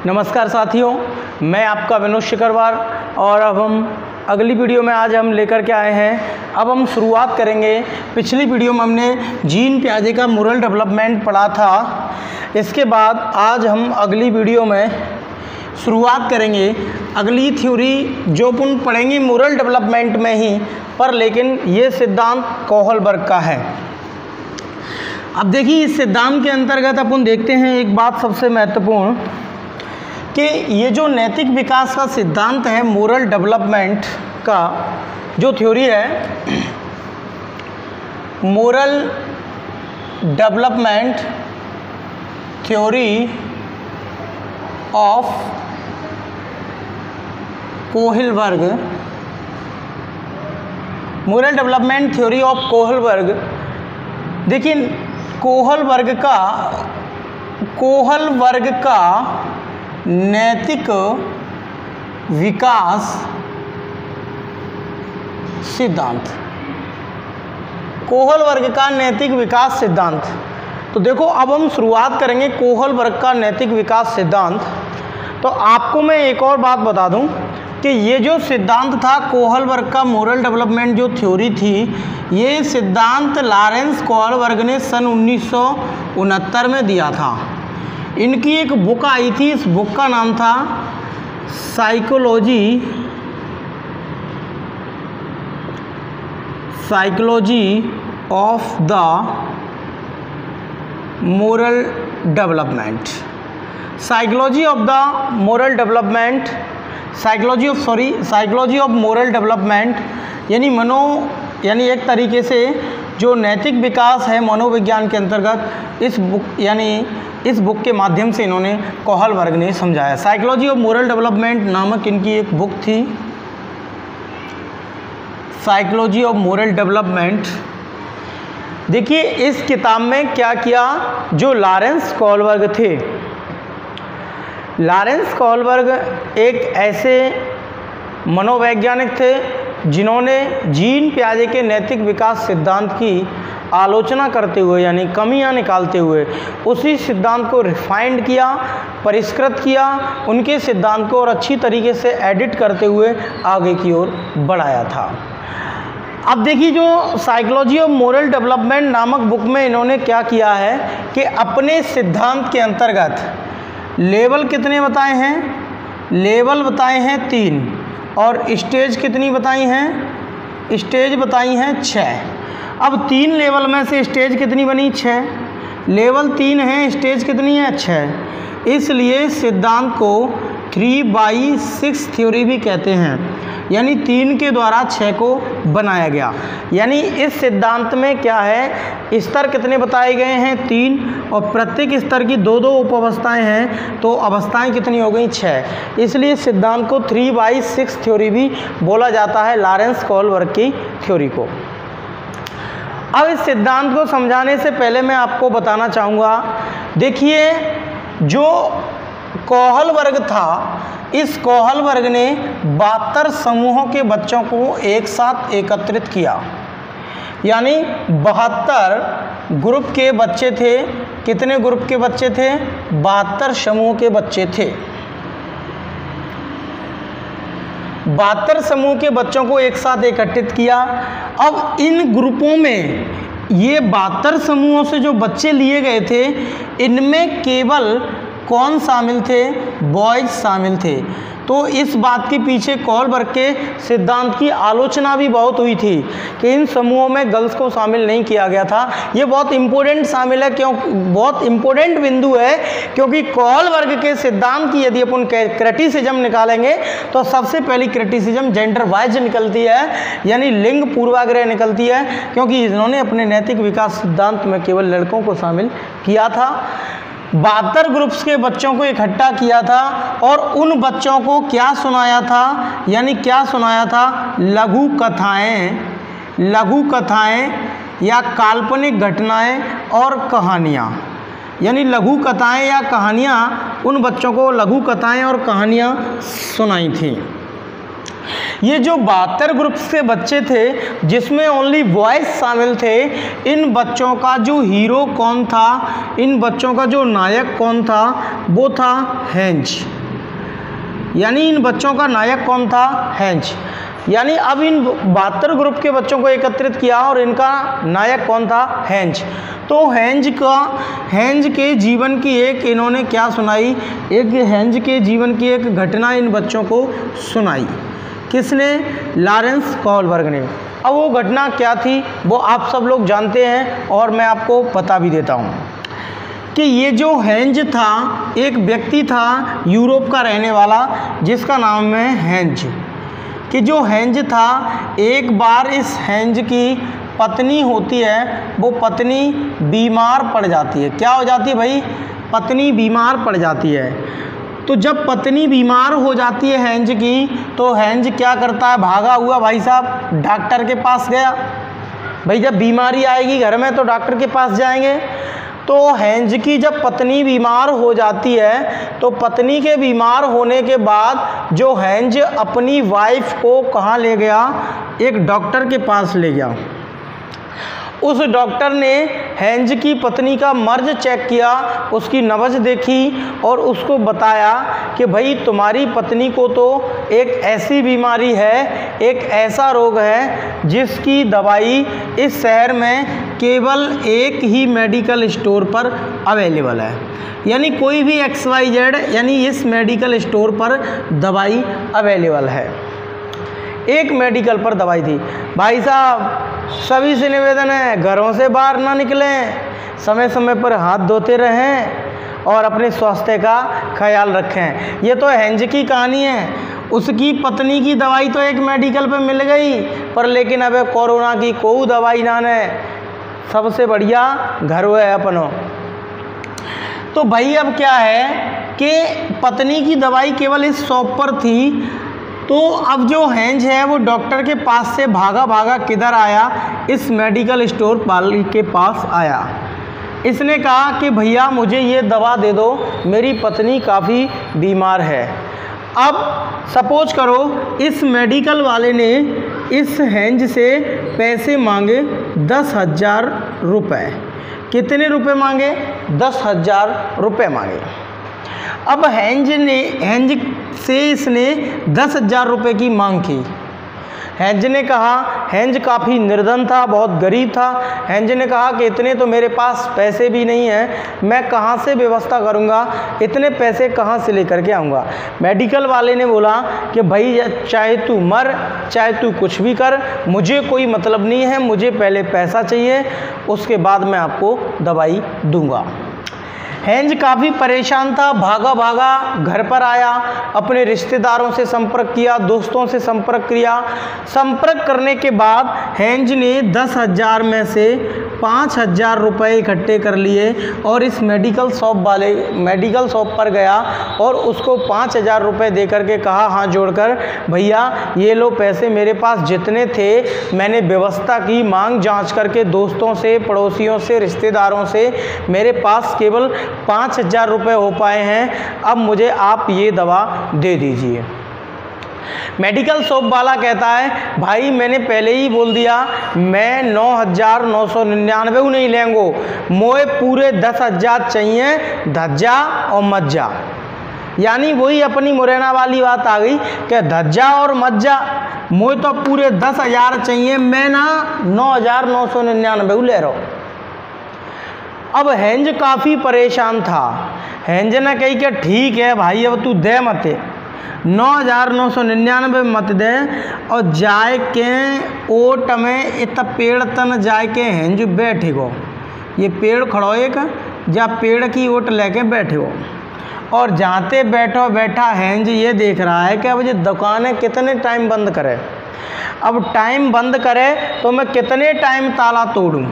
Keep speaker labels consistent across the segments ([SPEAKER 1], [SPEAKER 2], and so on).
[SPEAKER 1] नमस्कार साथियों, मैं आपका विनोद शिकरवार और अब हम अगली वीडियो में आज हम लेकर के आए हैं। अब हम शुरुआत करेंगे। पिछली वीडियो में हमने जीन पियाजे का मोरल डेवलपमेंट पढ़ा था। इसके बाद आज हम अगली वीडियो में शुरुआत करेंगे अगली थ्योरी जो अपन पढ़ेंगे मोरल डेवलपमेंट में ही, पर लेकिन ये सिद्धांत कोहलबर्ग का है। अब देखिए, इस सिद्धांत के अंतर्गत अपन देखते हैं एक बात सबसे महत्वपूर्ण कि ये जो नैतिक विकास का सिद्धांत है, मोरल डेवलपमेंट का जो थ्योरी है, moral development theory of Kohlberg, moral development theory of Kohlberg. देखिए, कोहलबर्ग का नैतिक विकास सिद्धांत, कोहलबर्ग का नैतिक विकास सिद्धांत। तो देखो, अब हम शुरुआत करेंगे कोहलबर्ग का नैतिक विकास सिद्धांत। तो आपको मैं एक और बात बता दूं कि ये जो सिद्धांत था कोहलबर्ग का, मोरल डेवलपमेंट जो थ्योरी थी, ये सिद्धांत लॉरेंस कोहलबर्ग ने सन 1969 में दिया था। इनकी एक बुक आई थी, इस बुक का नाम था psychology of the moral development. Psychology of moral development यानी एक तरीके से जो नैतिक विकास है मनोविज्ञान के अंतर्गत, इस बुक के माध्यम से इन्होंने कोहलबर्ग ने समझाया। साइकोलॉजी ऑफ मोरल डेवलपमेंट नामक इनकी एक बुक थी, साइकोलॉजी ऑफ मोरल डेवलपमेंट। देखिए, इस किताब में क्या किया, जो लॉरेंस कोहलबर्ग थे, लॉरेंस कोहलबर्ग एक ऐसे मनोवैज्ञानिक थे जिन्होंने जीन पियाजे के नैतिक विकास सिद्धांत की आलोचना करते हुए, यानी कमियां निकालते हुए, उसी सिद्धांत को रिफाइंड किया, परिष्कृत किया, उनके सिद्धांत को और अच्छी तरीके से एडिट करते हुए आगे की ओर बढ़ाया था। अब देखिए, जो साइकोलॉजी ऑफ मोरल डेवलपमेंट नामक बुक में इन्होंने क्या किया है कि अपने सिद्धांत के अंतर्गत लेवल कितने बताए हैं, लेवल बताए हैं 3 और स्टेज कितनी बताई हैं, स्टेज बताई हैं 6। अब 3 लेवल में से स्टेज कितनी बनी, 6। लेवल 3 है, स्टेज कितनी है, 6। इसलिए सिद्धांत को 3/6 थ्योरी भी कहते हैं, यानी 3 के द्वारा 6 को बनाया गया। यानी इस सिद्धांत में क्या है, स्तर कितने बताए गए हैं, 3, और प्रत्येक स्तर की 2-2 उप अवस्थाएँ हैं, तो अवस्थाएं कितनी हो गई, 6। इसलिए सिद्धांत को 3/6 थ्योरी भी बोला जाता है, लॉरेंस कोहलबर्ग की थ्योरी को। अब इस सिद्धांत को समझाने से पहले मैं आपको बताना चाहूँगा, देखिए, जो कोहलबर्ग था, इस कोहलबर्ग ने 72 समूहों के बच्चों को एक साथ एकत्रित किया, यानी 72 ग्रुप के बच्चे थे। कितने ग्रुप के बच्चे थे, 72 समूह के बच्चे थे। 72 समूह के बच्चों को एक साथ एकत्रित किया। अब इन ग्रुपों में ये 72 समूहों से जो बच्चे लिए गए थे, इनमें केवल कौन शामिल थे, बॉयज शामिल थे। तो इस बात के पीछे कोहलबर्ग के सिद्धांत की आलोचना भी बहुत हुई थी कि इन समूहों में गर्ल्स को शामिल नहीं किया गया था। ये बहुत इम्पोर्टेंट शामिल है, बहुत इम्पोर्टेंट बिंदु है, क्योंकि कोहलबर्ग के सिद्धांत की यदि अपन क्रिटिसिज्म निकालेंगे तो सबसे पहली क्रिटिसिज्म जेंडर वाइज निकलती है, यानी लिंग पूर्वाग्रह निकलती है, क्योंकि इन्होंने अपने नैतिक विकास सिद्धांत में केवल लड़कों को शामिल किया था। 72 ग्रुप्स के बच्चों को इकट्ठा किया था और उन बच्चों को क्या सुनाया था, यानी क्या सुनाया था, लघु कथाएं या काल्पनिक घटनाएं और कहानियाँ, यानी लघु कथाएं या कहानियाँ, उन बच्चों को लघु कथाएं और कहानियाँ सुनाई थी। ये जो 72 ग्रुप के बच्चे थे जिसमें ओनली बॉयज शामिल थे, इन बच्चों का जो हीरो कौन था, इन बच्चों का जो नायक कौन था, वो था हेंज। यानी इन बच्चों का नायक कौन था? हेंज। यानी अब इन 72 ग्रुप के बच्चों को एकत्रित किया और इनका नायक कौन था? हेंज। तो हेंज के जीवन की एक इन्होंने क्या सुनाई, एक हेंज के जीवन की एक घटना इन बच्चों को सुनाई। किसने? लॉरेंस कोहलबर्ग ने। अब वो घटना क्या थी वो आप सब लोग जानते हैं और मैं आपको बता भी देता हूँ कि ये जो हेंज था एक व्यक्ति था यूरोप का रहने वाला जिसका नाम है हेंज। कि जो हेंज था, एक बार इस हेंज की पत्नी होती है, वो पत्नी बीमार पड़ जाती है। क्या हो जाती है भाई? पत्नी बीमार पड़ जाती है। तो जब पत्नी बीमार हो जाती है हेंज की, तो हेंज क्या करता है? भागा हुआ भाई साहब डॉक्टर के पास गया। भाई जब बीमारी आएगी घर में तो डॉक्टर के पास जाएंगे। तो हेंज की जब पत्नी बीमार हो जाती है तो पत्नी के बीमार होने के बाद जो हेंज अपनी वाइफ को कहाँ ले गया? एक डॉक्टर के पास ले गया। उस डॉक्टर ने हेंज की पत्नी का मर्ज चेक किया, उसकी नब्ज देखी और उसको बताया कि भाई तुम्हारी पत्नी को तो एक ऐसी बीमारी है, एक ऐसा रोग है जिसकी दवाई इस शहर में केवल एक ही मेडिकल स्टोर पर अवेलेबल है। यानी कोई भी XYZ यानी इस मेडिकल स्टोर पर दवाई अवेलेबल है। एक मेडिकल पर दवाई थी। भाई साहब सभी से निवेदन है घरों से बाहर ना निकलें, समय समय पर हाथ धोते रहें और अपने स्वास्थ्य का ख्याल रखें। ये तो हेंज की कहानी है। उसकी पत्नी की दवाई तो एक मेडिकल पे मिल गई, पर लेकिन अब कोरोना की कोई दवाई ना ने, सबसे बढ़िया घर है अपनों। तो भाई अब क्या है कि पत्नी की दवाई केवल इस शॉप पर थी। तो अब जो हेंज है वो डॉक्टर के पास से भागा भागा किधर आया? इस मेडिकल स्टोर वाले के पास आया। इसने कहा कि भैया मुझे ये दवा दे दो, मेरी पत्नी काफ़ी बीमार है। अब सपोज करो इस मेडिकल वाले ने इस हेंज से पैसे मांगे 10,000 रुपये। कितने रुपए मांगे? 10,000 रुपये मांगे। अब हेंज से इसने 10,000 रुपये की मांग की। हेंज ने कहा, हेंज काफ़ी निर्धन था, बहुत गरीब था। हेंज ने कहा कि इतने तो मेरे पास पैसे भी नहीं हैं, मैं कहाँ से व्यवस्था करूँगा, इतने पैसे कहाँ से लेकर के आऊँगा। मेडिकल वाले ने बोला कि भाई चाहे तू मर चाहे तू कुछ भी कर, मुझे कोई मतलब नहीं है, मुझे पहले पैसा चाहिए, उसके बाद मैं आपको दवाई दूँगा। हेंज काफ़ी परेशान था, भागा भागा घर पर आया, अपने रिश्तेदारों से संपर्क किया, दोस्तों से संपर्क किया। संपर्क करने के बाद हेंज ने 10,000 में से 5,000 रुपये इकट्ठे कर लिए और इस मेडिकल शॉप पर गया और उसको 5,000 रुपये दे करके कहा हाथ जोड़कर, भैया ये लो पैसे, मेरे पास जितने थे मैंने व्यवस्था की, मांग जांच करके दोस्तों से, पड़ोसियों से, रिश्तेदारों से, मेरे पास केवल 5,000 रुपये हो पाए हैं, अब मुझे आप ये दवा दे दीजिए। मेडिकल शॉप वाला कहता है भाई मैंने पहले ही बोल दिया मैं 9,999 नहीं लेंगो, मोए पूरे 10,000 चाहिए, धज्जा और मज्जा। यानी वही अपनी मुरैना वाली बात आ गई कि धज्जा और मज्जा, मोए तो पूरे 10,000 चाहिए, मैं ना 9,999 ले रहा हूँ। अब हेंज काफ़ी परेशान था। हेंज ने कही कि ठीक है भाई अब तू दे मत, 9,999 मत दे, और जाए के ओट में इत पेड़ तन जाए के हेंज बैठे गो। ये पेड़ खड़ो एक, जा पेड़ की ओट लेके बैठे हो, और जाते बैठा हेंज ये देख रहा है कि अब ये दुकानें कितने टाइम बंद करे, अब टाइम बंद करे तो मैं कितने टाइम ताला तोड़ूं।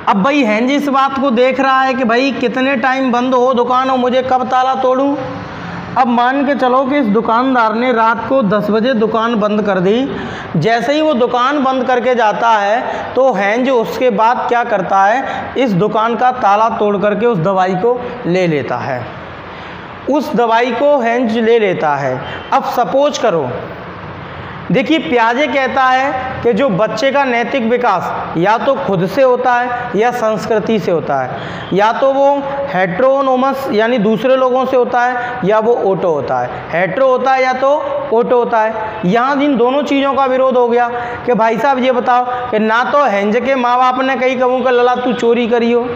[SPEAKER 1] अब भाई हेंज इस बात को देख रहा है कि भाई कितने टाइम बंद हो दुकान और मुझे कब ताला तोड़ूं। अब मान के चलो कि इस दुकानदार ने रात को 10 बजे दुकान बंद कर दी। जैसे ही वो दुकान बंद करके जाता है तो हेंज उसके बाद क्या करता है, इस दुकान का ताला तोड़ करके उस दवाई को ले लेता है। उस दवाई को हेंज ले लेता है। अब सपोज करो, देखिए पियाजे कहता है कि जो बच्चे का नैतिक विकास या तो खुद से होता है या संस्कृति से होता है, या तो वो हेट्रोनोमस यानी दूसरे लोगों से होता है या वो ऑटो होता है। हेट्रो होता है या तो ऑटो होता है। यहाँ इन दोनों चीज़ों का विरोध हो गया कि भाई साहब ये बताओ कि ना तो हेंज के माँ बाप ने कहीं कहूँ कि लला तू चोरी करी हो,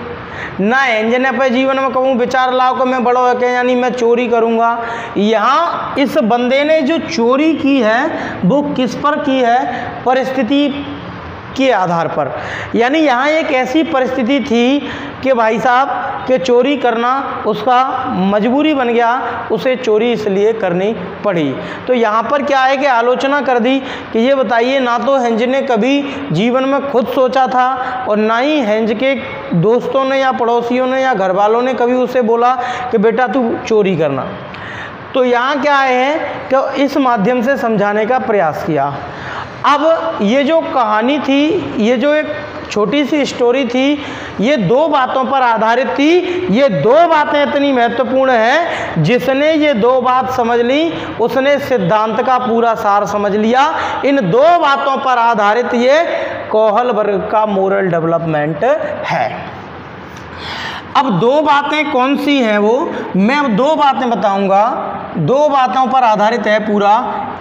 [SPEAKER 1] ना हेंज ने पे जीवन में कहूँ विचार लाओ कि मैं बड़ो है यानी मैं चोरी करूँगा। यहाँ इस बंदे ने जो चोरी की है वो किस पर की है? परिस्थिति के आधार पर। यानी यहाँ एक ऐसी परिस्थिति थी कि भाई साहब के चोरी करना उसका मजबूरी बन गया, उसे चोरी इसलिए करनी पड़ी। तो यहाँ पर क्या है कि आलोचना कर दी कि ये बताइए ना तो हेंज ने कभी जीवन में खुद सोचा था और ना ही हेंज के दोस्तों ने या पड़ोसियों ने या घर वालों ने कभी उसे बोला कि बेटा तू चोरी करना। तो यहाँ क्या है कि इस माध्यम से समझाने का प्रयास किया। अब ये जो कहानी थी, ये जो एक छोटी सी स्टोरी थी, ये दो बातों पर आधारित थी। ये दो बातें इतनी महत्वपूर्ण हैं, जिसने ये दो बात समझ ली उसने सिद्धांत का पूरा सार समझ लिया। इन दो बातों पर आधारित ये कौहल वर्ग का मोरल डेवलपमेंट है। अब दो बातें कौन सी हैं वो मैं अब दो बातें बताऊंगा, दो बातों पर आधारित है पूरा।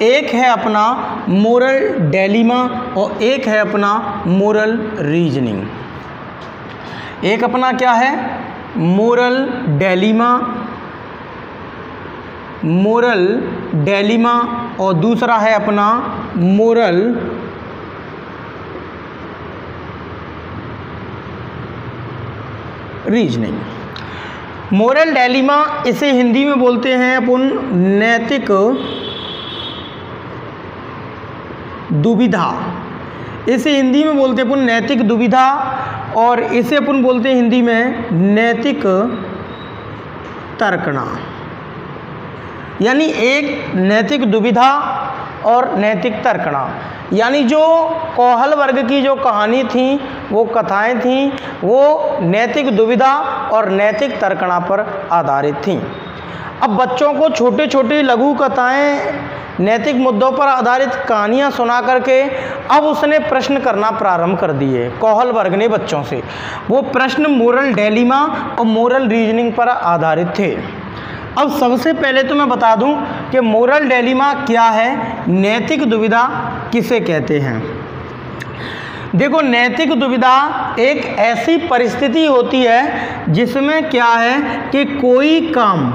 [SPEAKER 1] एक है अपना मोरल डेलिमा और एक है अपना मोरल रीजनिंग। एक अपना क्या है? मोरल डेलिमा, मोरल डेलिमा, और दूसरा है अपना मोरल रीजनिंग। मोरल डेलिमा इसे हिंदी में बोलते हैं अपन नैतिक दुविधा। इसे हिंदी में बोलते हैं अपन नैतिक दुविधा, और इसे अपन बोलते हैं हिंदी में नैतिक तर्कना। यानी एक नैतिक दुविधा और नैतिक तर्कना, यानी जो कौहल वर्ग की जो कहानी थी, वो कथाएं थीं, वो नैतिक दुविधा और नैतिक तर्कना पर आधारित थीं। अब बच्चों को छोटे छोटे लघु कथाएं नैतिक मुद्दों पर आधारित कहानियां सुना करके अब उसने प्रश्न करना प्रारंभ कर दिए कौहल वर्ग ने बच्चों से। वो प्रश्न मोरल डेलिमा और मोरल रीजनिंग पर आधारित थे। अब सबसे पहले तो मैं बता दूं कि मोरल डेलिमा क्या है, नैतिक दुविधा किसे कहते हैं। देखो, नैतिक दुविधा एक ऐसी परिस्थिति होती है जिसमें क्या है कि कोई काम,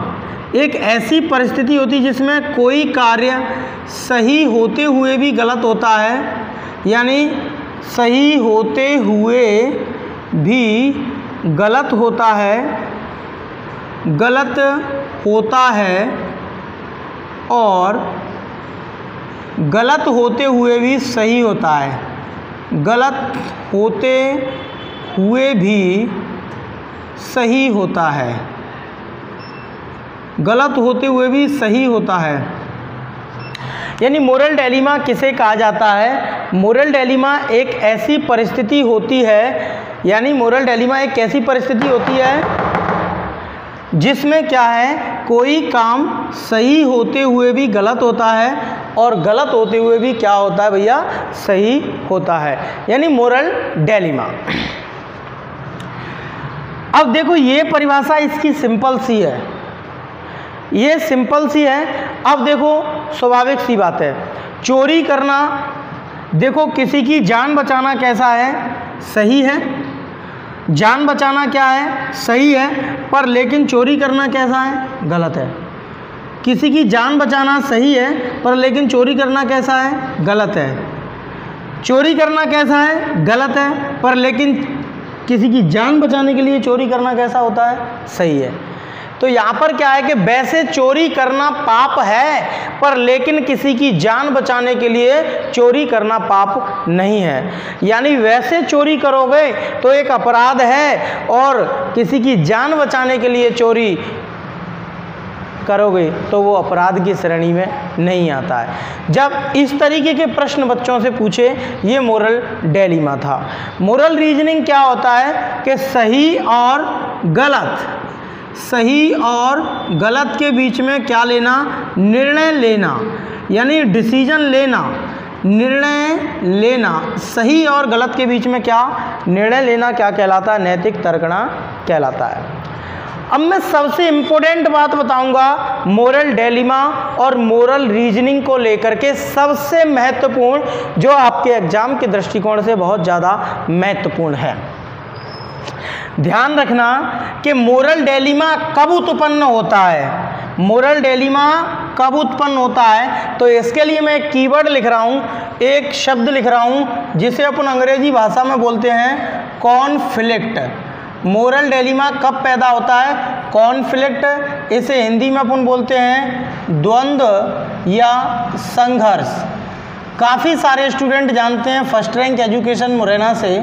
[SPEAKER 1] एक ऐसी परिस्थिति होती है जिसमें कोई कार्य सही होते हुए भी गलत होता है, यानी सही होते हुए भी गलत होता है, गलत होता है, और गलत होते हुए भी सही होता है, गलत होते हुए भी सही होता है, गलत होते हुए भी सही होता है। यानी मोरल डेलिमा किसे कहा जाता है? मोरल डेलिमा एक ऐसी परिस्थिति होती है, यानी मोरल डेलिमा एक ऐसी परिस्थिति होती है जिसमें क्या है, कोई काम सही होते हुए भी गलत होता है और गलत होते हुए भी क्या होता है भैया, सही होता है, यानी मोरल डेलिमा। अब देखो, ये परिभाषा इसकी सिंपल सी है, ये सिंपल सी है। अब देखो, स्वाभाविक सी बात है, चोरी करना, देखो किसी की जान बचाना कैसा है, सही है। जान बचाना क्या है, सही है, पर लेकिन चोरी करना कैसा है, गलत है। किसी की जान बचाना सही है, पर लेकिन चोरी करना कैसा है, गलत है। चोरी करना कैसा है, गलत है, पर लेकिन किसी की जान बचाने के लिए चोरी करना कैसा होता है, सही है। तो यहाँ पर क्या है कि वैसे चोरी करना पाप है, पर लेकिन किसी की जान बचाने के लिए चोरी करना पाप नहीं है। यानी वैसे चोरी करोगे तो एक अपराध है, और किसी की जान बचाने के लिए चोरी करोगे तो वो अपराध की श्रेणी में नहीं आता है। जब इस तरीके के प्रश्न बच्चों से पूछे, ये मोरल डेलिमा था। मोरल रीजनिंग क्या होता है कि सही और गलत, सही और गलत के बीच में क्या लेना, निर्णय लेना, यानी डिसीजन लेना, निर्णय लेना, सही और गलत के बीच में क्या निर्णय लेना क्या कहलाता है, नैतिक तर्कना कहलाता है। अब मैं सबसे इम्पोर्टेंट बात बताऊंगा मोरल डिलेमा और मोरल रीजनिंग को लेकर के, सबसे महत्वपूर्ण जो आपके एग्जाम के दृष्टिकोण से बहुत ज़्यादा महत्वपूर्ण है। ध्यान रखना कि मोरल डिलेमा कब उत्पन्न होता है, मोरल डिलेमा कब उत्पन्न होता है। तो इसके लिए मैं एक कीवर्ड लिख रहा हूँ, एक शब्द लिख रहा हूँ जिसे अपन अंग्रेजी भाषा में बोलते हैं कॉन्फ्लिक्ट। मोरल डिलेमा कब पैदा होता है, कॉन्फ्लिक्ट। इसे हिंदी में अपन बोलते हैं द्वंद्व या संघर्ष। काफ़ी सारे स्टूडेंट जानते हैं, फर्स्ट रैंक एजुकेशन मुरैना से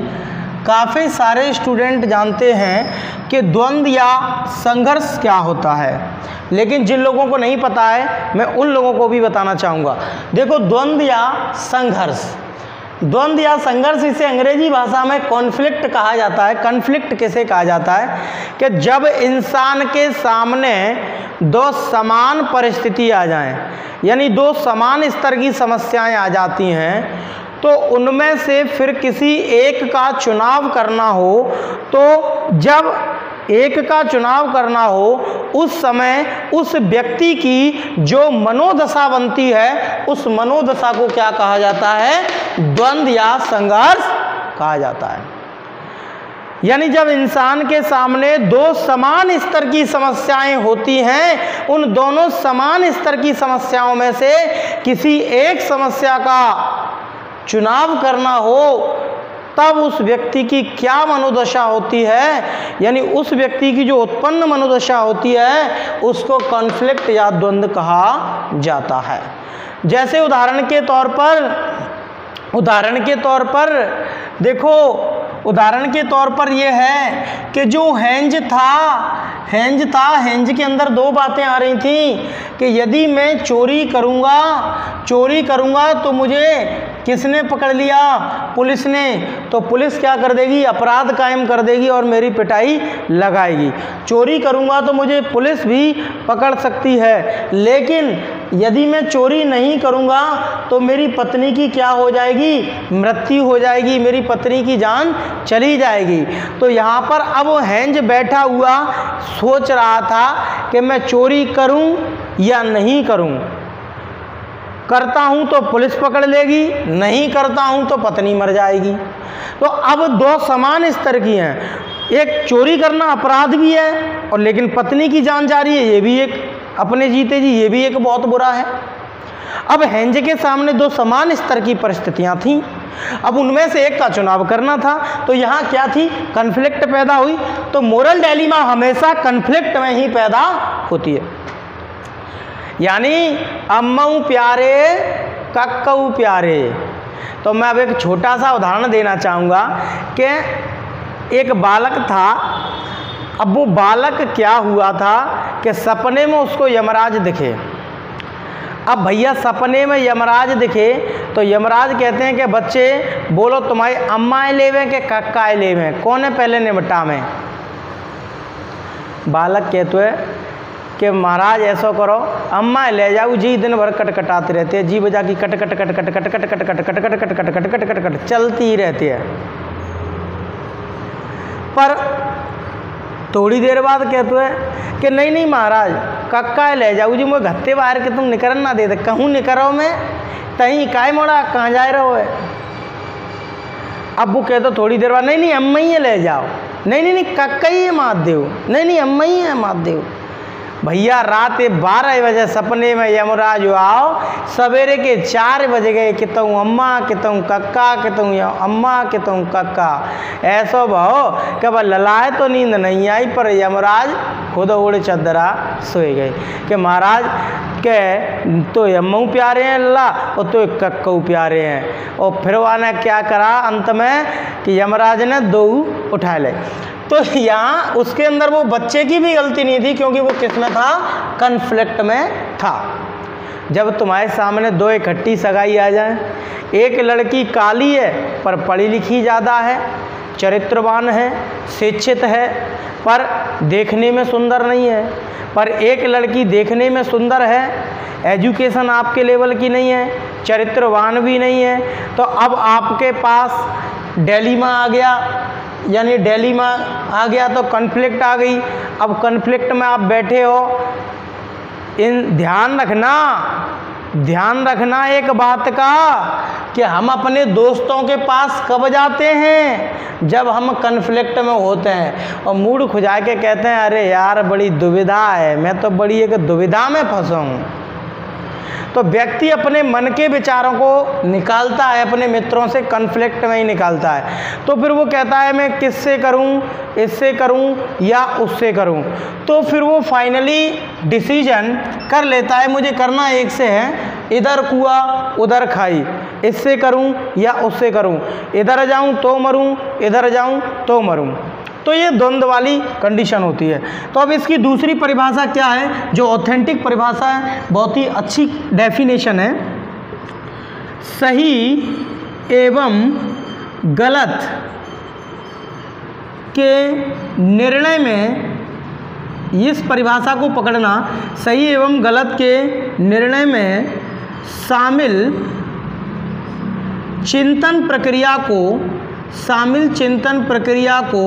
[SPEAKER 1] काफ़ी सारे स्टूडेंट जानते हैं कि द्वंद्व या संघर्ष क्या होता है, लेकिन जिन लोगों को नहीं पता है मैं उन लोगों को भी बताना चाहूँगा। देखो, द्वंद्व या संघर्ष, द्वंद्व या संघर्ष इसे अंग्रेजी भाषा में कॉन्फ्लिक्ट कहा जाता है। कॉन्फ्लिक्ट किसे कहा जाता है कि जब इंसान के सामने दो समान परिस्थिति आ जाएं, यानी दो समान स्तर की समस्याएं आ जाती हैं, तो उनमें से फिर किसी एक का चुनाव करना हो, तो जब एक का चुनाव करना हो उस समय उस व्यक्ति की जो मनोदशा बनती है, उस मनोदशा को क्या कहा जाता है, द्वंद्व या संघर्ष कहा जाता है। यानी जब इंसान के सामने दो समान स्तर की समस्याएं होती हैं, उन दोनों समान स्तर की समस्याओं में से किसी एक समस्या का चुनाव करना हो, तब उस व्यक्ति की क्या मनोदशा होती है, यानी उस व्यक्ति की जो उत्पन्न मनोदशा होती है उसको कॉन्फ्लिक्ट या द्वंद्व कहा जाता है। जैसे उदाहरण के तौर पर देखो, उदाहरण के तौर पर यह है कि जो हेंज था, हेंज के अंदर दो बातें आ रही थी कि यदि मैं चोरी करूँगा तो मुझे किसने पकड़ लिया, पुलिस ने, तो पुलिस क्या कर देगी, अपराध कायम कर देगी और मेरी पिटाई लगाएगी। चोरी करूँगा तो मुझे पुलिस भी पकड़ सकती है, लेकिन यदि मैं चोरी नहीं करूँगा तो मेरी पत्नी की क्या हो जाएगी, मृत्यु हो जाएगी, मेरी पत्नी की जान चली जाएगी। तो यहाँ पर अब वो हेंज बैठा हुआ सोच रहा था कि मैं चोरी करूँ या नहीं करूँ, करता हूँ तो पुलिस पकड़ लेगी, नहीं करता हूँ तो पत्नी मर जाएगी। तो अब दो समान स्तर की हैं, एक चोरी करना अपराध भी है और लेकिन पत्नी की जान जा रही है, ये भी एक अपने जीते जी, ये भी एक बहुत बुरा है। अब हेंज के सामने दो समान स्तर की परिस्थितियां थीं, अब उनमें से एक का चुनाव करना था, तो यहाँ क्या थी, कन्फ्लिक्ट पैदा हुई। तो मोरल डिलेमा हमेशा कन्फ्लिक्ट में ही पैदा होती है। यानी अम्मऊ प्यारे कक्कऊ प्यारे। तो मैं अब एक छोटा सा उदाहरण देना चाहूँगा कि एक बालक था। अब वो बालक क्या हुआ था कि सपने में उसको यमराज दिखे। अब भैया सपने में यमराज दिखे तो यमराज कहते हैं कि बच्चे बोलो तुम्हारी अम्माएँ लेवें कि कक्काएँ लेवें, कौन है पहले निपटा में। बालक कहते है कि महाराज ऐसा करो अम्मा ले जाओ जी, दिन भर कटकटाते रहते हैं, जी बजा की cut cut cut cut cut cut cut cut cut cut cut cut cut cut cut चलती ही रहती है। पर थोड़ी देर बाद कहते हैं कि नहीं नहीं महाराज कक्का ले जाओ जी, मुझे घत्ते बाहर के तुम निकरन ना देते, कहूँ निकरो मैं तहीं काय मोड़ा कहाँ जा रहे हो। अब वो कहते थोड़ी देर बाद नहीं नहीं अम्मा ही ले जाओ, नहीं नहीं नहीं कक्का ही मात दो, नहीं नहीं अम्मा ही है मात दो। भैया रात 12 बजे सपने में यमराज आओ, सवेरे के 4 बज गए, कितूँ अम्मा कितूँ कक्का, कितूँ अम्मा कितूँ कक्का। ऐसो भाव कि अब ललाए तो नींद नहीं आई, पर यमराज खुद उड़ चदरा सोए गए कि महाराज के तो अम्मू प्यारे हैं अल्लाह और तो कक्कू प्यारे हैं। और फिर वाने क्या करा अंत में कि यमराज ने 2 उठा ले। तो यहाँ उसके अंदर वो बच्चे की भी गलती नहीं थी, क्योंकि वो किस में था, कन्फ्लिक्ट में था। जब तुम्हारे सामने 2 इकट्ठी सगाई आ जाए, एक लड़की काली है पर पढ़ी लिखी ज़्यादा है, चरित्रवान है, शिक्षित है, पर देखने में सुंदर नहीं है। पर एक लड़की देखने में सुंदर है, एजुकेशन आपके लेवल की नहीं है, चरित्रवान भी नहीं है, तो अब आपके पास डिलेमा आ गया, यानी डिलेमा आ गया तो कॉन्फ्लिक्ट आ गई। अब कॉन्फ्लिक्ट में आप बैठे हो। ध्यान रखना एक बात का कि हम अपने दोस्तों के पास कब जाते हैं, जब हम कन्फ्लिक्ट में होते हैं और मूड खुजा के कहते हैं अरे यार बड़ी दुविधा है, मैं तो बड़ी एक दुविधा में फंसा हूँ। तो व्यक्ति अपने मन के विचारों को निकालता है, अपने मित्रों से कन्फ्लिक्ट में ही निकालता है। तो फिर वो कहता है मैं किससे करूं, इससे करूं या उससे करूं। तो फिर वो फाइनली डिसीजन कर लेता है मुझे करना एक से है, इधर कुआ उधर खाई, इससे करूं या उससे करूं, इधर जाऊं तो मरूं, इधर जाऊं तो मरूं। तो ये द्वंद्व वाली कंडीशन होती है। तो अब इसकी दूसरी परिभाषा क्या है, जो ऑथेंटिक परिभाषा है, बहुत ही अच्छी डेफिनेशन है। सही एवं गलत के निर्णय में, इस परिभाषा को पकड़ना, सही एवं गलत के निर्णय में शामिल चिंतन प्रक्रिया को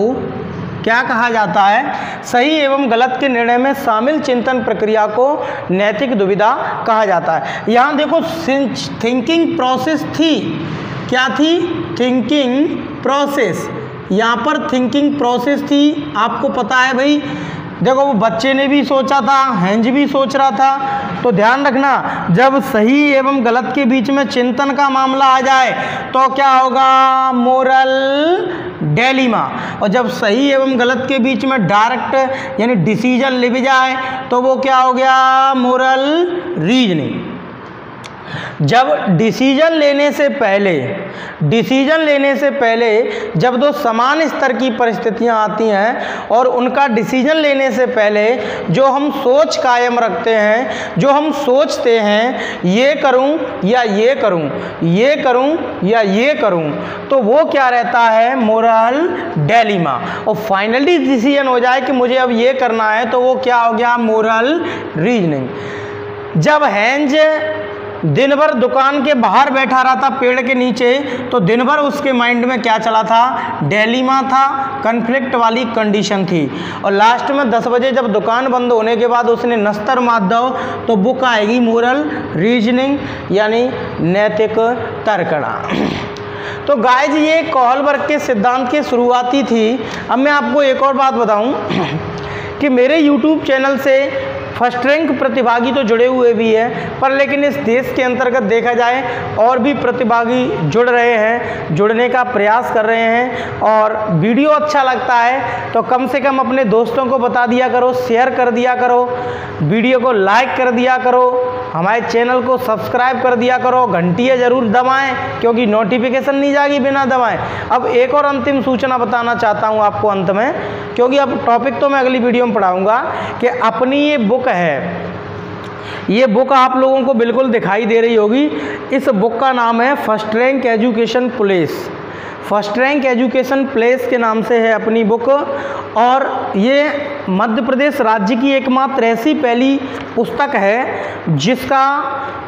[SPEAKER 1] क्या कहा जाता है? सही एवं गलत के निर्णय में शामिल चिंतन प्रक्रिया को नैतिक दुविधा कहा जाता है। यहाँ देखो थिंकिंग प्रोसेस थी, क्या थी? Thinking process. यहाँ पर थिंकिंग प्रोसेस थी, आपको पता है भाई। देखो वो बच्चे ने भी सोचा था, हेंज भी सोच रहा था। तो ध्यान रखना, जब सही एवं गलत के बीच में चिंतन का मामला आ जाए तो क्या होगा? Moral dilemma. और जब सही एवं गलत के बीच में डायरेक्ट यानी डिसीजन ले जाए तो वो क्या हो गया? Moral reasoning. जब डिसीजन लेने से पहले जब दो समान स्तर की परिस्थितियां आती हैं और उनका डिसीजन लेने से पहले जो हम सोच कायम रखते हैं, जो हम सोचते हैं ये करूं या ये करूं, ये करूं या ये करूं, तो वो क्या रहता है? Moral dilemma. और फाइनली डिसीजन हो जाए कि मुझे अब ये करना है तो वो क्या हो गया? Moral reasoning. जब हेंज दिन भर दुकान के बाहर बैठा रहा था पेड़ के नीचे, तो दिन भर उसके माइंड में क्या चला था? डिलेमा था, कन्फ्लिक्ट वाली कंडीशन थी। और लास्ट में 10 बजे जब दुकान बंद होने के बाद उसने नस्तर मार दो तो बुक आएगी मोरल रीजनिंग, यानी नैतिक तर्कणा। तो गाइज ये कोहलबर्ग के सिद्धांत की शुरुआती थी। अब मैं आपको एक और बात बताऊं कि मेरे YouTube चैनल से फर्स्ट रैंक प्रतिभागी तो जुड़े हुए भी हैं, पर लेकिन इस देश के अंतर्गत देखा जाए और भी प्रतिभागी जुड़ रहे हैं, जुड़ने का प्रयास कर रहे हैं। और वीडियो अच्छा लगता है तो कम से कम अपने दोस्तों को बता दिया करो, शेयर कर दिया करो, वीडियो को लाइक कर दिया करो, हमारे चैनल को सब्सक्राइब कर दिया करो, घंटियाँ ज़रूर दबाएं क्योंकि नोटिफिकेशन नहीं जाएगी बिना दबाएं। अब एक और अंतिम सूचना बताना चाहता हूं आपको अंत में, क्योंकि अब टॉपिक तो मैं अगली वीडियो में पढ़ाऊंगा कि अपनी ये बुक है, ये बुक आप लोगों को बिल्कुल दिखाई दे रही होगी। इस बुक का नाम है first rank education place. First rank education place के नाम से है अपनी बुक। और ये मध्य प्रदेश राज्य की एकमात्र ऐसी पहली पुस्तक है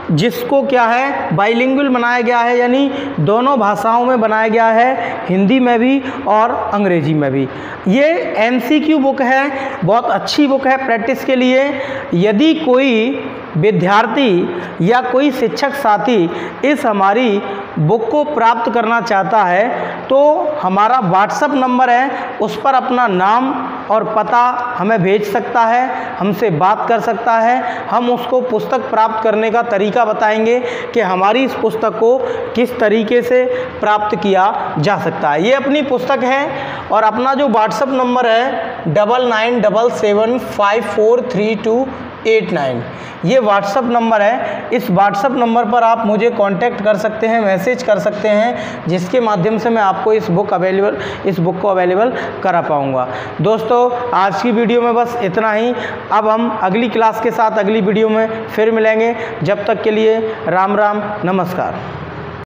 [SPEAKER 1] जिसको क्या है? बाइलिंगुअल बनाया गया है, यानी दोनों भाषाओं में बनाया गया है, हिंदी में भी और अंग्रेजी में भी। ये MCQ बुक है, बहुत अच्छी बुक है प्रैक्टिस के लिए। यदि कोई विद्यार्थी या कोई शिक्षक साथी इस हमारी बुक को प्राप्त करना चाहता है तो हमारा व्हाट्सएप नंबर है, उस पर अपना नाम और पता हमें भेज सकता है, हमसे बात कर सकता है। हम उसको पुस्तक प्राप्त करने का तरीका बताएंगे कि हमारी इस पुस्तक को किस तरीके से प्राप्त किया जा सकता है। ये अपनी पुस्तक है और अपना जो व्हाट्सएप नंबर है 9977543289, ये व्हाट्सएप नंबर है। इस व्हाट्सएप नंबर पर आप मुझे कांटेक्ट कर सकते हैं, मैसेज कर सकते हैं, जिसके माध्यम से मैं आपको इस बुक को अवेलेबल करा पाऊँगा। दोस्तों आज की वीडियो में बस इतना ही। अब हम अगली क्लास के साथ अगली वीडियो में फिर मिलेंगे। जब तक के लिए राम राम, नमस्कार।